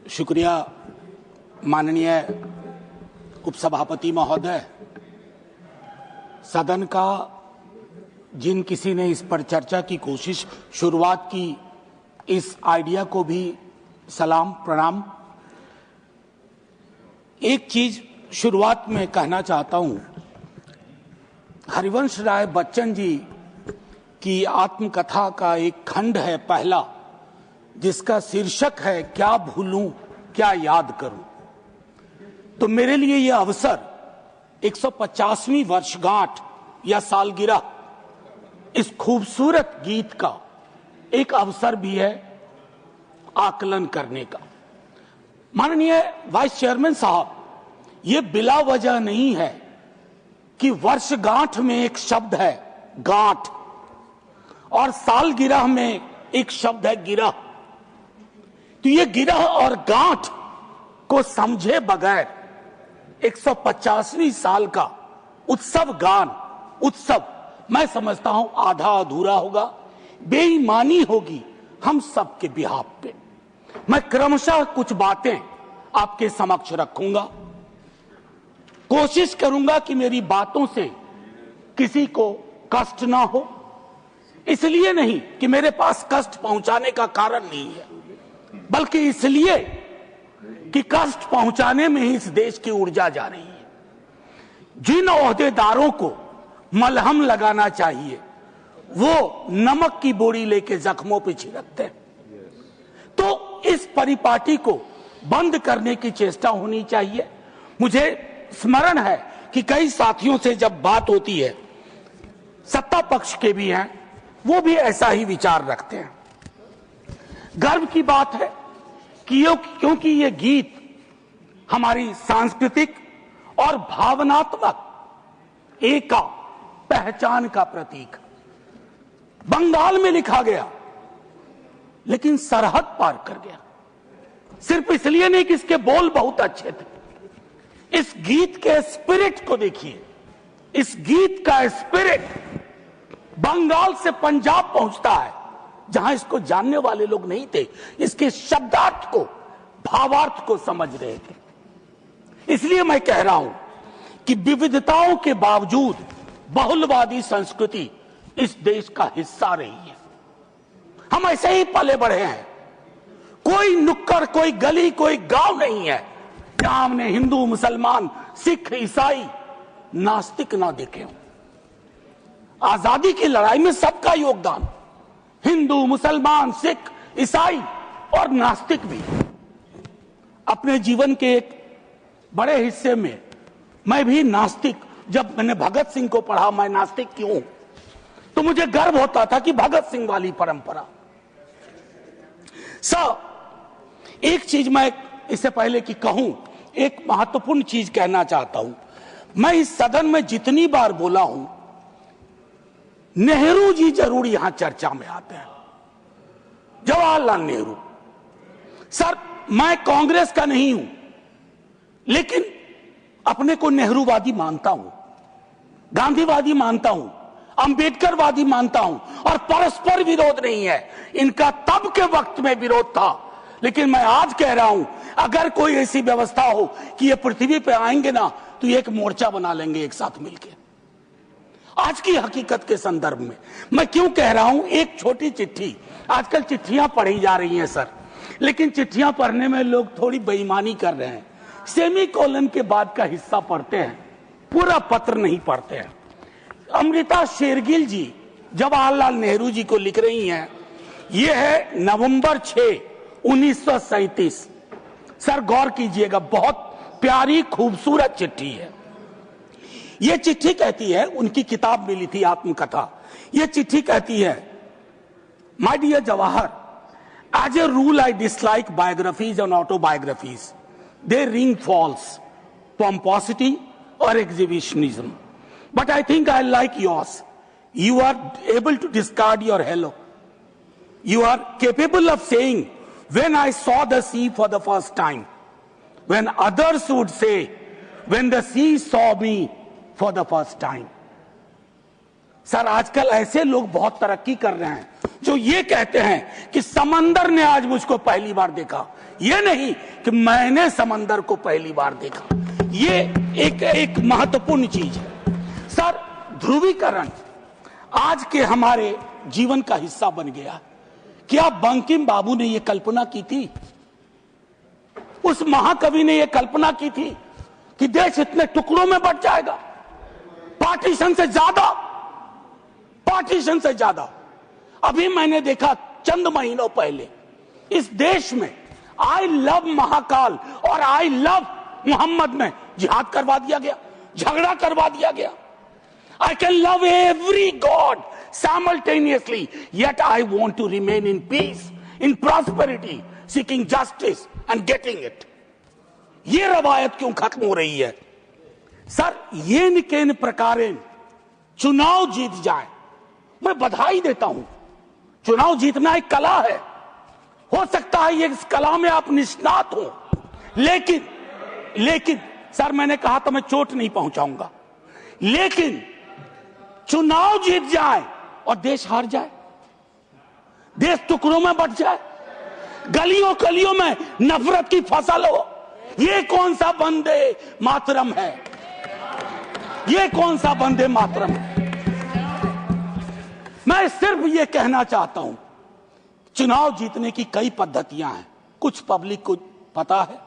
शुक्रिया माननीय उपसभापति महोदय। सदन का जिन किसी ने इस पर चर्चा की कोशिश शुरुआत की, इस आइडिया को भी सलाम प्रणाम। एक चीज शुरुआत में कहना चाहता हूं, हरिवंश राय बच्चन जी की आत्मकथा का एक खंड है पहला, जिसका शीर्षक है क्या भूलूं क्या याद करूं। तो मेरे लिए यह अवसर 150वीं वर्षगांठ या सालगिरह इस खूबसूरत गीत का एक अवसर भी है आकलन करने का। माननीय वाइस चेयरमैन साहब, ये बिला वजह नहीं है कि वर्षगांठ में एक शब्द है गांठ और सालगिरह में एक शब्द है गिरह। तो ये गिरह और गांठ को समझे बगैर 150वीं साल का उत्सव गान उत्सव मैं समझता हूं आधा अधूरा होगा, बेईमानी होगी हम सबके बिहाफ पे। मैं क्रमशः कुछ बातें आपके समक्ष रखूंगा, कोशिश करूंगा कि मेरी बातों से किसी को कष्ट ना हो। इसलिए नहीं कि मेरे पास कष्ट पहुंचाने का कारण नहीं है, बल्कि इसलिए कि कष्ट पहुंचाने में ही इस देश की ऊर्जा जा रही है। जिन ओहदेदारों को मलहम लगाना चाहिए वो नमक की बोरी लेके जख्मों पे छिड़कते हैं। तो इस परिपाटी को बंद करने की चेष्टा होनी चाहिए। मुझे स्मरण है कि कई साथियों से जब बात होती है, सत्ता पक्ष के भी हैं, वो भी ऐसा ही विचार रखते हैं। गर्व की बात है कि क्योंकि ये गीत हमारी सांस्कृतिक और भावनात्मक एका पहचान का प्रतीक। बंगाल में लिखा गया लेकिन सरहद पार कर गया, सिर्फ इसलिए नहीं कि इसके बोल बहुत अच्छे थे। इस गीत के स्पिरिट को देखिए, इस गीत का स्पिरिट बंगाल से पंजाब पहुंचता है, जहां इसको जानने वाले लोग नहीं थे, इसके शब्दार्थ को भावार्थ को समझ रहे थे। इसलिए मैं कह रहा हूं कि विविधताओं के बावजूद बहुलवादी संस्कृति इस देश का हिस्सा रही है। हम ऐसे ही पले बढ़े हैं। कोई नुक्कड़, कोई गली, कोई गांव नहीं है जहां हमने हिंदू, मुसलमान, सिख, ईसाई, नास्तिक ना देखे हों। आजादी की लड़ाई में सबका योगदान, हिंदू, मुसलमान, सिख, ईसाई और नास्तिक भी। अपने जीवन के एक बड़े हिस्से में मैं भी नास्तिक, जब मैंने भगत सिंह को पढ़ा मैं नास्तिक क्यों, तो मुझे गर्व होता था कि भगत सिंह वाली परंपरा। एक चीज मैं इससे पहले कि कहूं, एक महत्वपूर्ण चीज कहना चाहता हूं। मैं इस सदन में जितनी बार बोला हूं, नेहरू जी जरूर यहां चर्चा में आते हैं। जवाहरलाल नेहरू। सर, मैं कांग्रेस का नहीं हूं, लेकिन अपने को नेहरूवादी मानता हूं, गांधीवादी मानता हूं, अंबेडकरवादी मानता हूं, और परस्पर विरोध नहीं है। इनका तब के वक्त में विरोध था, लेकिन मैं आज कह रहा हूं अगर कोई ऐसी व्यवस्था हो कि ये पृथ्वी पे आएंगे ना, तो एक मोर्चा बना लेंगे एक साथ मिलकर। आज की हकीकत के संदर्भ में मैं क्यों कह रहा हूं, एक छोटी चिट्ठी, आजकल चिट्ठियां पढ़ी जा रही हैं सर, लेकिन चिट्ठियां पढ़ने में लोग थोड़ी बेईमानी कर रहे हैं। सेमीकोलन के बाद का हिस्सा पढ़ते हैं, पूरा पत्र नहीं पढ़ते हैं। अमृता शेरगिल जी जवाहरलाल नेहरू जी को लिख रही हैं, यह है नवंबर 6, 1937। सर गौर कीजिएगा, बहुत प्यारी खूबसूरत चिट्ठी है। यह चिट्ठी कहती है, उनकी किताब मिली थी आत्मकथा। यह चिट्ठी कहती है, my dear Jawahar, as a rule I dislike biographies and autobiographies. They ring false, pomposity or exhibitionism. But I think I like yours. You are able to discard your hello. You are capable of saying, when I saw the sea for the first time, when others would say, when the sea saw me for the first time. Sir, आजकल ऐसे लोग बहुत तरक्की कर रहे हैं जो ये कहते हैं कि समंदर ने आज मुझको पहली बार देखा, ये नहीं कि मैंने समंदर को पहली बार देखा। ये एक महत्वपूर्ण चीज है सर। ध्रुवीकरण आज के हमारे जीवन का हिस्सा बन गया। क्या बंकिम बाबू ने यह कल्पना की थी, उस महाकवि ने यह कल्पना की थी कि देश इतने टुकड़ों में बंट जाएगा? पार्टीशन से ज्यादा, पार्टीशन से ज्यादा। अभी मैंने देखा चंद महीनों पहले इस देश में आई लव महाकाल और आई लव मोहम्मद में जिहाद करवा दिया गया, झगड़ा करवा दिया गया। I can love every God simultaneously, yet I want to remain in peace, in prosperity, seeking justice and getting it. ये रवायत क्यों खत्म हो रही है सर? ये निकेन प्रकारेण चुनाव जीत जाए, मैं बधाई देता हूं। चुनाव जीतना एक कला है, हो सकता है ये इस कला में आप निष्णात हो, लेकिन सर मैंने कहा तो मैं चोट नहीं पहुंचाऊंगा, लेकिन चुनाव जीत जाए और देश हार जाए, देश टुकड़ों में बंट जाए, गलियों गलियों में नफरत की फसल हो, ये कौन सा वंदे मातरम है? ये कौन सा वंदे मातरम है? मैं सिर्फ ये कहना चाहता हूं, चुनाव जीतने की कई पद्धतियां हैं। कुछ पब्लिक को पता है,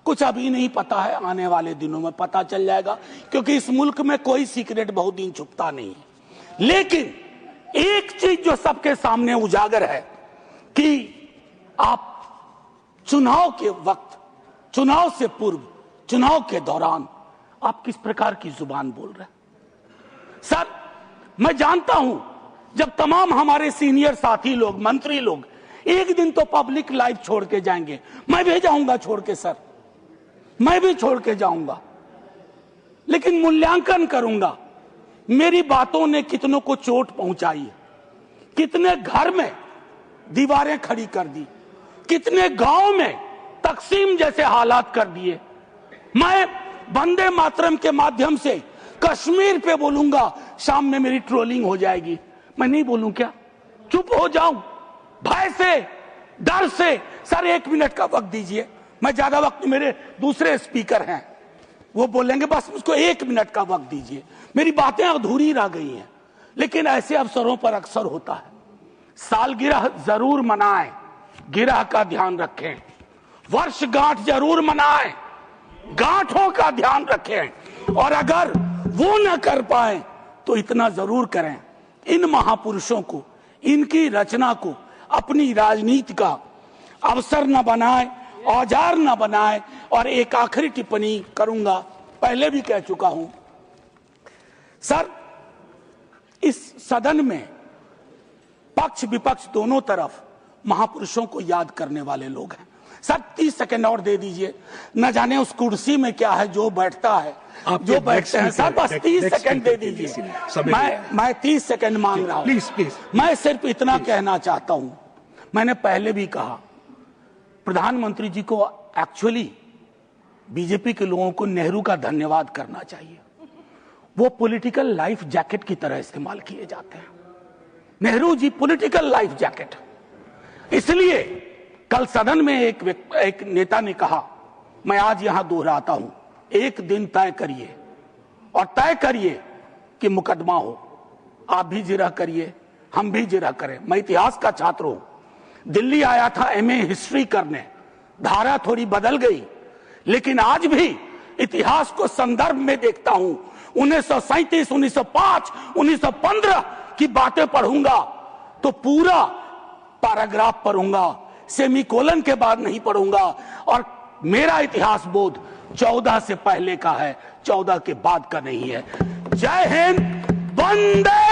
कुछ अभी नहीं पता है, आने वाले दिनों में पता चल जाएगा, क्योंकि इस मुल्क में कोई सीक्रेट बहुत दिन छुपता नहीं है। लेकिन एक चीज जो सबके सामने उजागर है कि आप चुनाव के वक्त, चुनाव से पूर्व, चुनाव के दौरान आप किस प्रकार की जुबान बोल रहे हैं। सर मैं जानता हूं जब तमाम हमारे सीनियर साथी लोग, मंत्री लोग एक दिन तो पब्लिक लाइफ छोड़ के जाएंगे, मैं भी जाऊंगा छोड़ के सर, मैं भी छोड़ के जाऊंगा, लेकिन मूल्यांकन करूंगा मेरी बातों ने कितनों को चोट पहुंचाई है, कितने घर में दीवारें खड़ी कर दी, कितने गांव में तकसीम जैसे हालात कर दिए। मैं वंदे मातरम के माध्यम से कश्मीर पे बोलूंगा, शाम में मेरी ट्रोलिंग हो जाएगी, मैं नहीं बोलूं क्या? चुप हो जाऊं भय से, डर से? सर 1 मिनट का वक्त दीजिए, मैं ज्यादा वक्त, मेरे दूसरे स्पीकर हैं वो बोलेंगे, बस उसको 1 मिनट का वक्त दीजिए। मेरी बातें अधूरी रह गई हैं, लेकिन ऐसे अवसरों पर अक्सर होता है। सालगिरह जरूर मनाएं, गिरह का ध्यान रखें, वर्षगांठ जरूर मनाएं, गांठों का ध्यान रखें, और अगर वो न कर पाए तो इतना जरूर करें, इन महापुरुषों को, इनकी रचना को अपनी राजनीति का अवसर न बनाए, औजार न बनाए। और एक आखिरी टिप्पणी करूंगा, पहले भी कह चुका हूं सर, इस सदन में पक्ष विपक्ष दोनों तरफ महापुरुषों को याद करने वाले लोग हैं। सर 30 सेकंड और दे दीजिए, न जाने उस कुर्सी में क्या है जो बैठता है, जो बैठते हैं। सर बस 30 सेकंड दे दीजिए, मैं 30 सेकंड मांग रहा हूं। प्लीज मैं सिर्फ इतना कहना चाहता हूं, मैंने पहले भी कहा, प्रधानमंत्री जी को एक्चुअली बीजेपी के लोगों को नेहरू का धन्यवाद करना चाहिए। वो पॉलिटिकल लाइफ जैकेट की तरह इस्तेमाल किए जाते हैं। Nehru ji political life jacket. इसलिए कल सदन में एक नेता ने कहा, मैं आज यहां दोहराता हूं, एक दिन तय करिए और तय करिए कि मुकदमा हो। आप भी जिरह करिए, हम भी जिरह करें। मैं इतिहास का छात्र हूं, दिल्ली आया था एमए हिस्ट्री करने, धारा थोड़ी बदल गई, लेकिन आज भी इतिहास को संदर्भ में देखता हूं। 1937, 1905, 1915 की बातें पढ़ूंगा तो पूरा पैराग्राफ पढ़ूंगा, सेमीकोलन के बाद नहीं पढ़ूंगा। और मेरा इतिहास बोध 14 से पहले का है, 14 के बाद का नहीं है। जय हिंद, वंदे